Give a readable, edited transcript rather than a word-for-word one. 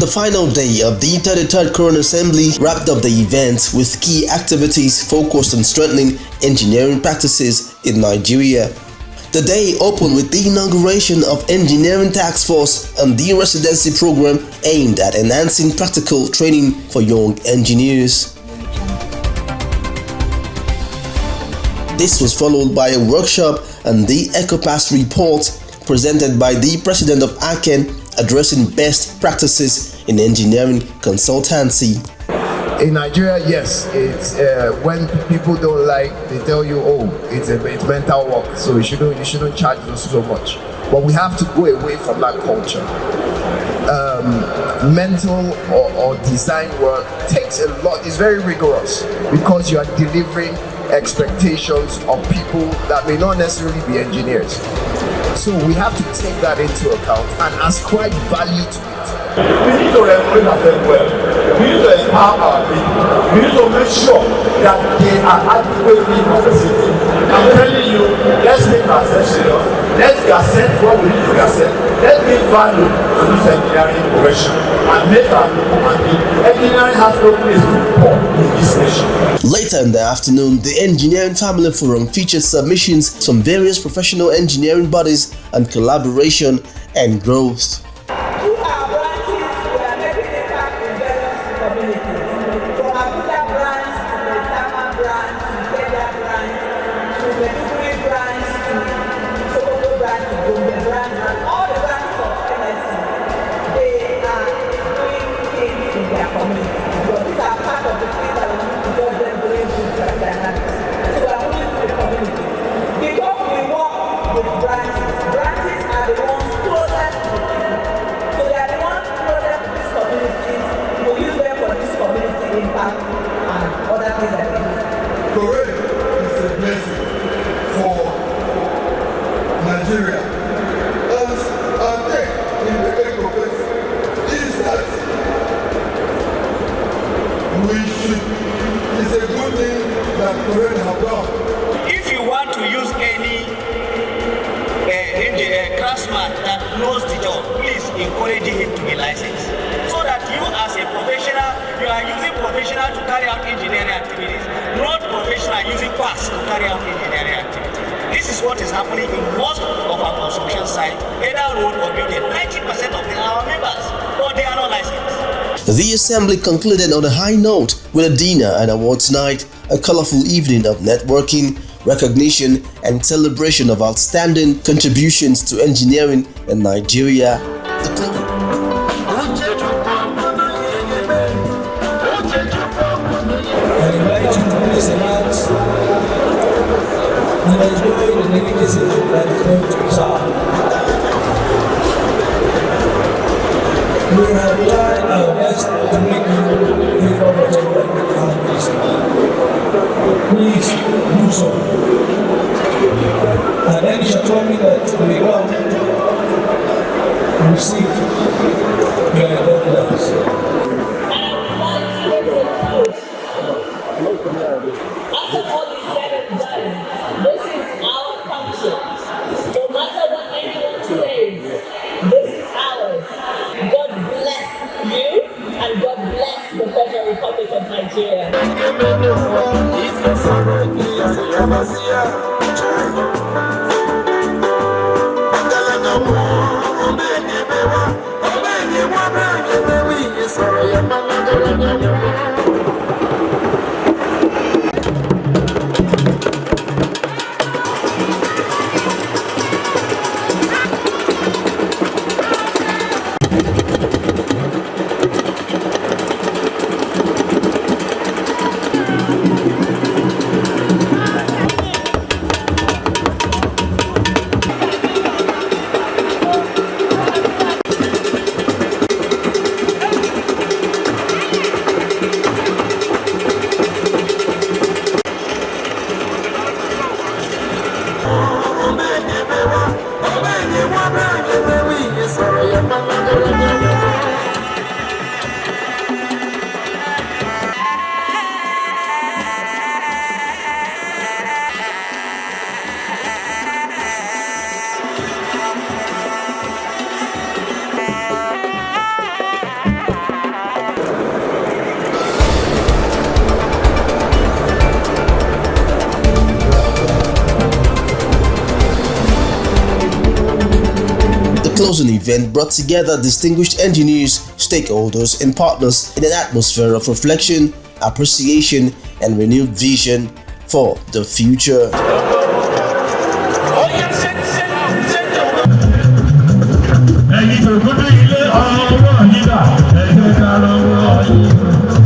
The final day of the 33rd Coren Assembly wrapped up the event with key activities focused on strengthening engineering practices in Nigeria. The day opened with the inauguration of Engineering Task Force and the residency program aimed at enhancing practical training for young engineers. This was followed by a workshop and the EcoPass report presented by the president of ACEN addressing best practices in engineering consultancy. In Nigeria, yes, it's when people don't like, they tell you, oh, it's mental work, so you shouldn't charge us so much. But we have to go away from that culture. Mental or design work takes a lot, it's very rigorous because you are delivering expectations of people that may not necessarily be engineers. So we have to take that into account and ascribe value to it. We need to regulate ourselves well. We need to empower our people. We need to make sure that they are adequately compensated. I'm telling you, let's make ourselves serious. Let's accept what we need to accept. Let's give value to this engineering profession and make our people happy. Engineering has no place to be poor in this nation. Later in the afternoon, the Engineering Family Forum featured submissions from various professional engineering bodies on collaboration and growth. Coren is a blessing for Nigeria. As our tech in the EcoPass is that it's a good thing that Coren have done. If you want to use any craftsman that knows the job, please encourage him to be licensed. So that you as a professional, you are using professional to carry out engineering activities, not professional using pass to carry out engineering activities. This is what is happening in most of our construction sites, either road or building. 90% of our members, but they are not licensed. The assembly concluded on a high note with a dinner and awards night, a colorful evening of networking, recognition and celebration of outstanding contributions to engineering in Nigeria. We have tried our best to make you informative and please do so. And then you shall tell me that we come and receive your evidence. After all is said and done, this is our country. No matter what anyone says, this is ours. God bless you and God bless the Federal Republic of Nigeria. closing event brought together distinguished engineers, stakeholders, and partners in an atmosphere of reflection, appreciation, and renewed vision for the future. ẹ̀yin tó gbọ́dọ̀ ilé ọwọ́ yín dà ẹ̀jẹ̀ ká lọ́wọ́ yín.